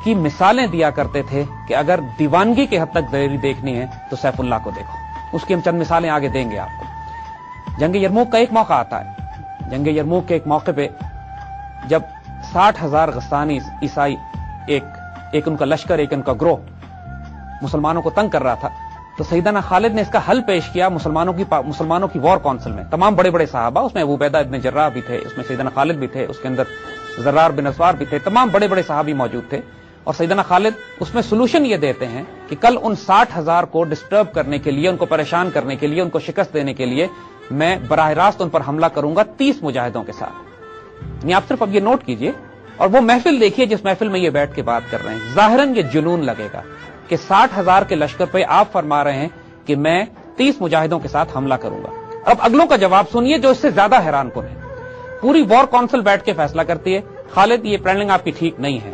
کی مثالیں دیا کرتے تھے کہ اگر دیوانگی کے حد تک دلیری دیکھنی ہے تو سیف اللہ کو دیکھو. اس کی ہم چند مثالیں آگے دیں گے آپ کو. جنگ یرموک کا ایک موقع آتا ہے. جنگ یرموک کے ایک موقع پہ جب 60,000 غسانی عیسائی، ایک ان کا لشکر، ایک ان کا گروہ مسلمانوں کو تنگ کر رہا تھا، تو سیدنا خالد نے اس کا حل پیش کیا مسلمانوں کی وار کونسل میں. تمام بڑے بڑے صحابہ، اس میں ابو عبیدہ ابن جراح بھی تھے، اس میں سیدنا خالد بھی تھے، اس کے اندر زرار بن اسوار بھی تھے، تمام بڑے بڑے صحابی موجود تھے. اور سیدنا خالد اس میں سولوشن یہ دیتے ہیں کہ کل ان 60,000 کو ڈسٹرب کرنے کے لیے، ان کو پریشان کرنے کے لیے، ان کو شکست دینے کے لیے میں براہ راست ان پر حملہ کروں گا 30 مجاہدوں کے ساتھ. یعنی آپ صرف اب یہ نوٹ کیجئے اور وہ محفل دیکھیے جس محفل میں یہ بیٹھ کے بات کر رہے ہیں. ظاہراً یہ جنون لگے گا کہ 60,000 کے لشکر پہ آپ فرما رہے ہیں کہ میں 30 مجاہدوں کے ساتھ حملہ کروں گا. اب اگلوں کا جواب سنیے جو اس سے زیادہ حیران کن ہے. پوری وار کونسل بیٹھ کے فیصلہ کرتی ہے خالد یہ پلاننگ آپ کی ٹھیک نہیں ہے.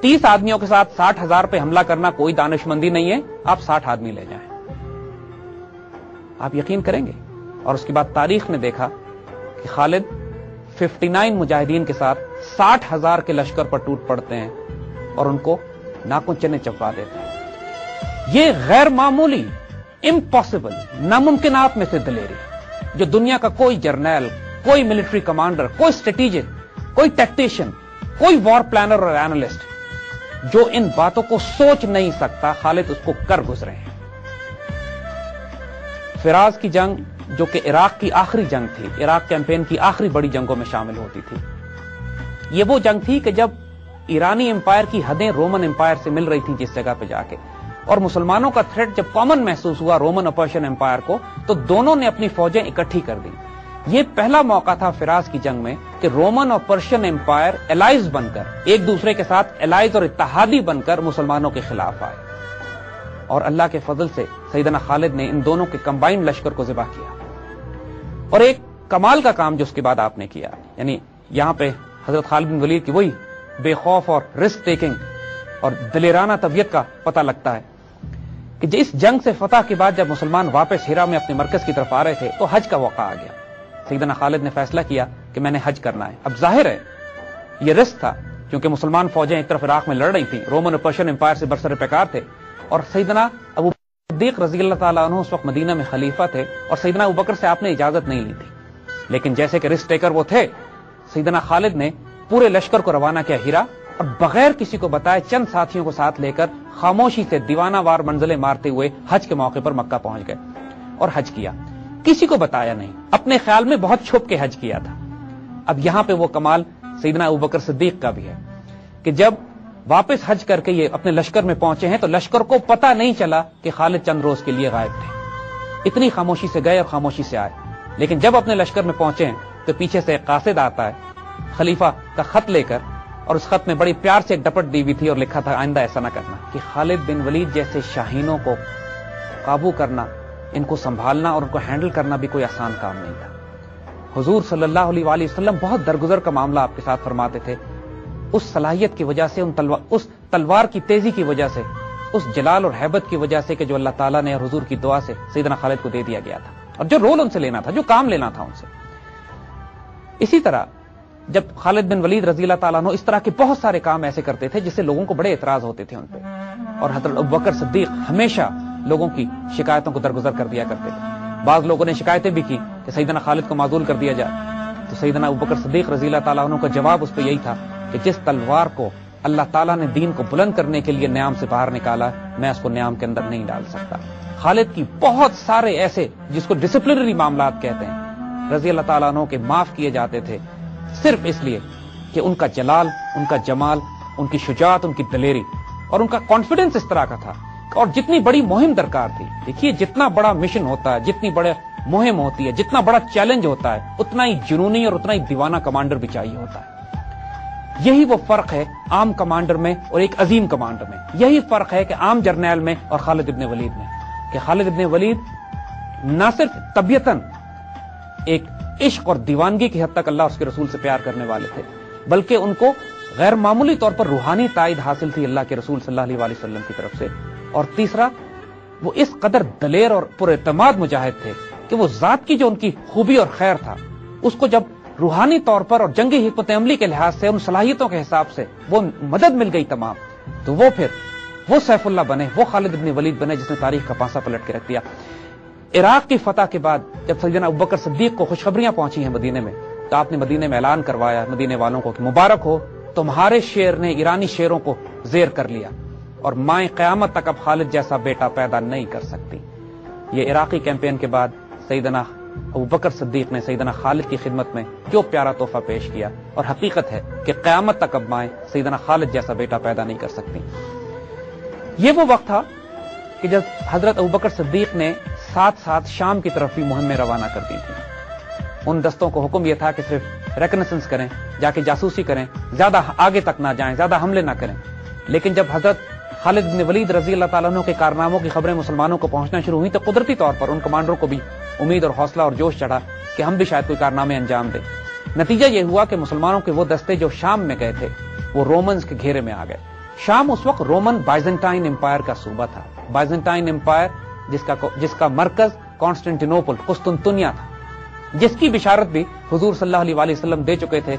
30 آدمیوں کے ساتھ 60,000 پہ حملہ کرنا کوئی دانش مندی نہیں ہے، آپ 60 آدمی لے جائیں. آپ یقین کریں گے. اور اس کے بعد تاریخ نے دیکھا کہ خالد 59 مجاہدین کے ساتھ 60,000 کے لشکر پر ٹوٹ پڑتے ہیں اور ان کو ناخن چنے چپا دیتے ہیں. یہ غیر معمولی، امپاسبل، ناممکنات میں سے دلیری جو دنیا کا کوئی جرنیل، کوئی ملٹری کمانڈر، کوئی اسٹریٹجک، کوئی ٹیکٹیشین، کوئی وار پلانر اور اینالسٹ جو ان باتوں کو سوچ نہیں سکتا، خالد اس کو کر گزرے ہیں. فراز کی جنگ جو کہ عراق کی آخری جنگ تھی، عراق کیمپین کی آخری بڑی جنگوں میں شامل ہوتی تھی، یہ وہ جنگ تھی کہ جب ایرانی امپائر کی حدیں رومن امپائر سے مل رہی تھیں جس جگہ پہ جا کے، اور مسلمانوں کا تھریٹ جب کامن محسوس ہوا رومن اور پرشین امپائر کو، تو دونوں نے اپنی فوجیں اکٹھی کر دی. یہ پہلا موقع تھا فراز کی جنگ میں کہ رومن اور پرشین امپائر الائز بن کر، ایک دوسرے کے ساتھ الائز اور اتحادی بن کر مسلمانوں کے خلاف آئے. اور اللہ کے فضل سے سیدنا خالد نے ان دونوں کے کمبائنڈ لشکر کو ذبح کیا. اور ایک کمال کا کام جو اس کے بعد آپ نے کیا، یعنی یہاں پہ حضرت خالد بن ولید کی وہی بے خوف اور رسک ٹیکنگ اور دلیرانہ طبیعت کا پتہ لگتا ہے کہ اس جنگ سے فتح کے بعد جب مسلمان واپس ہیرا میں اپنے مرکز کی طرف آ رہے تھے تو حج کا موقع آ گیا. سیدنا خالد نے فیصلہ کیا کہ میں نے حج کرنا ہے. اب ظاہر ہے یہ رسک تھا کیونکہ مسلمان فوجیں ایک طرف عراق میں لڑ رہی تھیں، رومن اور پرشین امپائر سے برسر پیکار تھے، اور سیدنا ابو صدیق رضی اللہ تعالیٰ عنہ اس وقت مدینہ میں خلیفہ تھے، اور سیدنا ابو بکر سے آپ نے اجازت نہیں لی تھی. لیکن جیسے کہ رسک ٹیکر وہ تھے، سیدنا خالد نے پورے لشکر کو روانہ کیا ہیرا، اور بغیر کسی کو بتائے چند ساتھیوں کو ساتھ لے کر خاموشی سے دیوانہ وار منزلیں مارتے ہوئے حج کے موقع پر مکہ پہنچ گئے اور حج کیا. کسی کو بتایا نہیں، اپنے خیال میں بہت چھپ کے حج کیا تھا. اب یہاں پہ وہ کمال سیدنا ابو بکر صدیق کا بھی ہے کہ جب واپس حج کر کے یہ اپنے لشکر میں پہنچے ہیں تو لشکر کو پتہ نہیں چلا کہ خالد چند روز کے لیے غائب تھے. اتنی خاموشی سے گئے اور خاموشی سے آئے. لیکن جب اپنے لشکر میں پہنچے ہیں تو پیچھے سے ایک قاصد آتا ہے خلیفہ کا خط لے کر، اور اس خط میں بڑی پیار سے ایک ڈپٹ دی ہوئی تھی اور لکھا تھا آئندہ ایسا نہ کرنا، کہ خالد بن ولید جیسے شاہینوں کو قابو کرنا، ان کو سنبھالنا اور ان کو ہینڈل کرنا بھی کوئی آسان کام نہیں تھا۔ حضور صلی اللہ علیہ وآلہ وسلم بہت درگزر کا معاملہ آپ کے ساتھ فرماتے تھے، اس صلاحیت کی وجہ سے، اس تلوار کی تیزی کی وجہ سے، اس جلال اور ہیبت کی وجہ سے کہ جو اللہ تعالیٰ نے اور حضور کی دعا سے سیدنا خالد کو دے دیا گیا تھا، اور جو رول ان سے لینا تھا، جو کام لینا تھا ان سے۔ اسی طرح جب خالد بن ولید رضی اللہ تعالیٰ عنہ اس طرح کے بہت سارے کام ایسے کرتے تھے جس سے لوگوں کو بڑے اعتراض ہوتے تھے ان پہ، اور حضرت ابوبکر صدیق ہمیشہ لوگوں کی شکایتوں کو درگزر کر دیا کرتے تھے۔ بعض لوگوں نے شکایتیں بھی کی کہ سیدنا خالد کو معزول کر دیا جائے، تو سیدنا ابوبکر صدیق رضی اللہ تعالیٰ عنہ کا جواب اس پہ یہی تھا کہ جس تلوار کو اللہ تعالیٰ نے دین کو بلند کرنے کے لیے نیام سے باہر نکالا، میں اس کو نیام کے اندر نہیں ڈال سکتا۔ خالد کی بہت سارے ایسے جس کو ڈسپلنری معاملات کہتے ہیں رضی اللہ تعالیٰ عنہ کے معاف کیے جاتے تھے، صرف اس لیے کہ ان کا جلال، ان کا جمال، ان کی شجاعت، ان کی دلیری اور ان کا کانفیڈنس اس طرح کا تھا۔ اور جتنی بڑی مہم درکار تھی، دیکھیے جتنا بڑا مشن ہوتا ہے، جتنی بڑے مہم ہوتی ہے، جتنا بڑا چیلنج ہوتا ہے، اتنا ہی جنونی اور اتنا ہی دیوانہ کمانڈر بھی چاہیے ہوتا ہے۔ یہی وہ فرق ہے عام کمانڈر میں اور ایک عظیم کمانڈر میں، یہی فرق ہے کہ عام جرنیل میں اور خالد ابن ولید میں، کہ خالد ابن ولید نہ صرف طبیعتاً ایک عشق اور دیوانگی کی حد تک اللہ اور اس کے رسول سے پیار کرنے والے تھے، بلکہ ان کو غیر معمولی طور پر روحانی تائید حاصل تھی اللہ کے رسول صلی اللہ علیہ وسلم کی طرف سے۔ اور تیسرا، وہ اس قدر دلیر اور پر اعتماد مجاہد تھے کہ وہ ذات کی جو ان کی خوبی اور خیر تھا، اس کو جب روحانی طور پر اور جنگی حکمت عملی کے لحاظ سے ان صلاحیتوں کے حساب سے وہ مدد مل گئی تمام، تو وہ پھر وہ سیف اللہ بنے، وہ خالد ابن ولید بنے جس نے تاریخ کا پانسا پلٹ کے رکھ دیا۔ عراق کی فتح کے بعد جب سیدنا ابوبکر صدیق کو خوشخبریاں پہنچی ہیں مدینے میں، تو آپ نے مدینے میں اعلان کروایا مدینے والوں کو کہ مبارک ہو، تمہارے شیر نے ایرانی شیروں کو زیر کر لیا، اور مائیں قیامت تک اب خالد جیسا بیٹا پیدا نہیں کر سکتی۔ یہ عراقی کیمپین کے بعد سیدنا ابوبکر صدیق نے سیدنا خالد کی خدمت میں جو پیارا تحفہ پیش کیا، اور حقیقت ہے کہ قیامت تک اب مائیں سیدنا خالد جیسا بیٹا پیدا نہیں کر سکتی۔ یہ وہ وقت تھا کہ جب حضرت ابوبکر صدیق نے ساتھ ساتھ شام کی طرف بھی مہمیں روانہ کر دی تھی۔ ان دستوں کو حکم یہ تھا کہ صرف ریکنیسنس کریں، جا کے جاسوسی کریں، زیادہ آگے تک نہ جائیں، زیادہ حملے نہ کریں۔ لیکن جب حضرت خالد بن ولید رضی اللہ تعالیٰ عنہ کے کارناموں کی خبریں مسلمانوں کو پہنچنا شروع ہوئی، تو قدرتی طور پر ان کمانڈروں کو بھی امید اور حوصلہ اور جوش چڑھا کہ ہم بھی شاید کوئی کارنامے انجام دیں۔ نتیجہ یہ ہوا کہ مسلمانوں کے وہ دستے جو شام میں گئے تھے وہ رومنز کے گھیرے میں آ گئے۔ شام اس وقت رومن بائزنٹائن امپائر کا صوبہ تھا۔ بائزنٹائن امپائر جس کا مرکز کانسٹینٹینوپل قسطنطنیہ تھا، جس کی بشارت بھی حضور صلی اللہ علیہ وسلم دے چکے تھے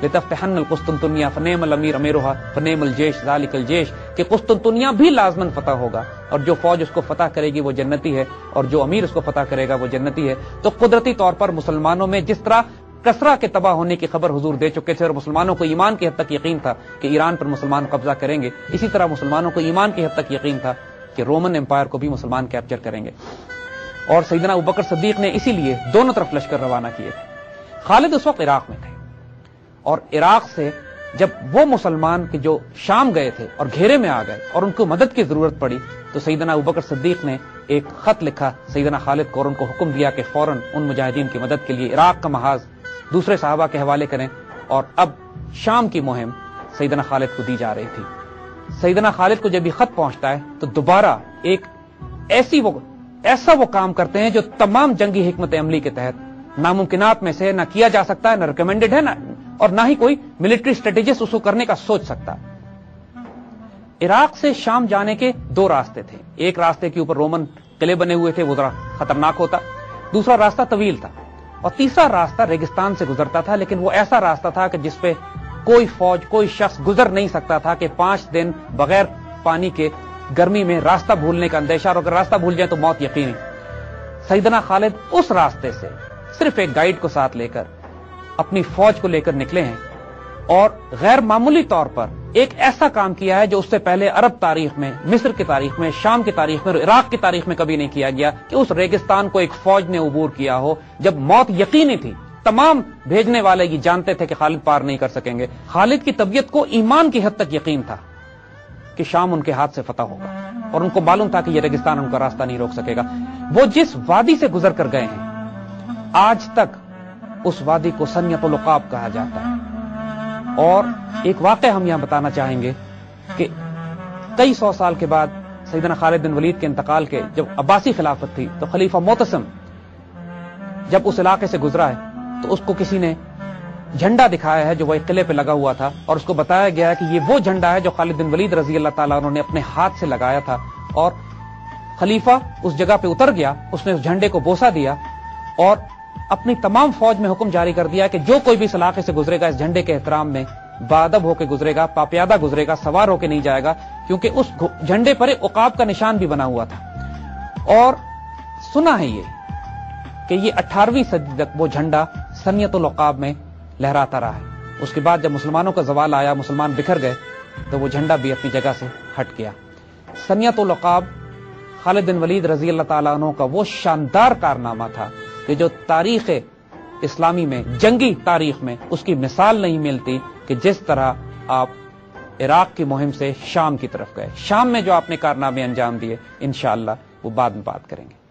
لتفتحن القسطنطنیہ فنعم الامیر امیرھا فنعم الجیش ذالک الجیش، کہ قسطنطنیہ بھی لازماً فتح ہوگا، اور جو فوج اس کو فتح کرے گی وہ جنتی ہے، اور جو امیر اس کو فتح کرے گا وہ جنتی ہے۔ تو قدرتی طور پر مسلمانوں میں جس طرح کسرا کے تباہ ہونے کی خبر حضور دے چکے تھے اور مسلمانوں کو ایمان کی حد تک یقین تھا کہ ایران پر مسلمان قبضہ کریں گے، اسی طرح مسلمانوں کو ایمان کی حد تک یقین تھا کہ رومن امپائر کو بھی مسلمان کیپچر کریں گے۔ اور سیدنا ابوبکر صدیق نے اسی لیے دونوں طرف لشکر روانہ کیے تھے۔ خالد اس وقت عراق میں تھے، اور عراق سے جب وہ مسلمان کہ جو شام گئے تھے اور گھیرے میں آ گئے اور ان کو مدد کی ضرورت پڑی، تو سیدنا ابوبکر صدیق نے ایک خط لکھا سیدنا خالد کو اور ان کو حکم دیا کہ فوراً ان مجاہدین کی مدد کے لیے عراق کا محاذ دوسرے صحابہ کے حوالے کریں، اور اب شام کی مہم سیدنا خالد کو دی جا رہی تھی۔ سیدنا خالد کو جب یہ خط پہنچتا ہے تو دوبارہ ایک ایسا وہ کام کرتے ہیں جو تمام جنگی حکمت عملی کے تحت ناممکنات میں سے نہ کیا جا سکتا ہے، نہ ریکمینڈڈ ہے، نہ اور نہ ہی کوئی ملٹری اسٹریٹجسٹ اس کو کرنے کا سوچ سکتا۔ عراق سے شام جانے کے دو راستے تھے، ایک راستے کے اوپر رومن قلعے بنے ہوئے تھے، وہ ذرا خطرناک ہوتا، دوسرا راستہ طویل تھا، اور تیسرا راستہ ریگستان سے گزرتا تھا، لیکن وہ ایسا راستہ تھا کہ جس پہ کوئی فوج، کوئی شخص گزر نہیں سکتا تھا کہ 5 دن بغیر پانی کے گرمی میں راستہ بھولنے کا اندیشہ، اور اگر راستہ بھول جائے تو موت یقینی۔ سیدنا خالد اس راستے سے صرف ایک گائیڈ کو ساتھ لے کر اپنی فوج کو لے کر نکلے ہیں، اور غیر معمولی طور پر ایک ایسا کام کیا ہے جو اس سے پہلے عرب تاریخ میں، مصر کی تاریخ میں، شام کی تاریخ میں اور عراق کی تاریخ میں کبھی نہیں کیا گیا کہ اس ریگستان کو ایک فوج نے عبور کیا ہو جب موت یقینی تھی۔ تمام بھیجنے والے یہ جانتے تھے کہ خالد پار نہیں کر سکیں گے۔ خالد کی طبیعت کو ایمان کی حد تک یقین تھا کہ شام ان کے ہاتھ سے فتح ہوگا، اور ان کو معلوم تھا کہ یہ ریگستان ان کا راستہ نہیں روک سکے گا۔ وہ جس وادی سے گزر کر گئے ہیں، آج تک اس وادی کو سنیت العقاب کہا جاتا ہے۔ اور ایک واقعہ ہم یہاں بتانا چاہیں گے کہ کئی سو سال کے بعد سیدنا خالد بن ولید کے انتقال کے جب عباسی خلافت تھی تو خلیفہ معتصم جب اس علاقے سے گزرا ہے تو اس کو کسی نے جھنڈا دکھایا ہے جو وہ ایک قلعے پہ لگا ہوا تھا، اور اس کو بتایا گیا ہے کہ یہ وہ جھنڈا ہے جو خالد بن ولید رضی اللہ تعالیٰ عنہ نے اپنے ہاتھ سے لگایا تھا۔ اور خلیفہ اس جگہ پہ اتر گیا، اس نے اس جھنڈے کو بوسہ دیا اور اپنی تمام فوج میں حکم جاری کر دیا کہ جو کوئی بھی اس علاقے سے گزرے گا اس جھنڈے کے احترام میں باادب ہو کے گزرے گا، پاپیادہ گزرے گا، سوار ہو کے نہیں جائے گا، کیونکہ اس جھنڈے پر ایک عقاب کا نشان بھی بنا ہوا تھا۔ اور سنا ہے یہ کہ یہ 18ویں صدی تک وہ جھنڈا سنیت العقاب میں لہراتا رہا ہے۔ اس کے بعد جب مسلمانوں کا زوال آیا، مسلمان بکھر گئے، تو وہ جھنڈا بھی اپنی جگہ سے ہٹ گیا۔ سنیت العقاب خالد بن ولید رضی اللہ تعالیٰ عنہ کا وہ شاندار کارنامہ تھا کہ جو تاریخ اسلامی میں، جنگی تاریخ میں اس کی مثال نہیں ملتی کہ جس طرح آپ عراق کی مہم سے شام کی طرف گئے۔ شام میں جو آپ نے کارنامے انجام دیے، انشاءاللہ وہ بعد میں بات کریں گے۔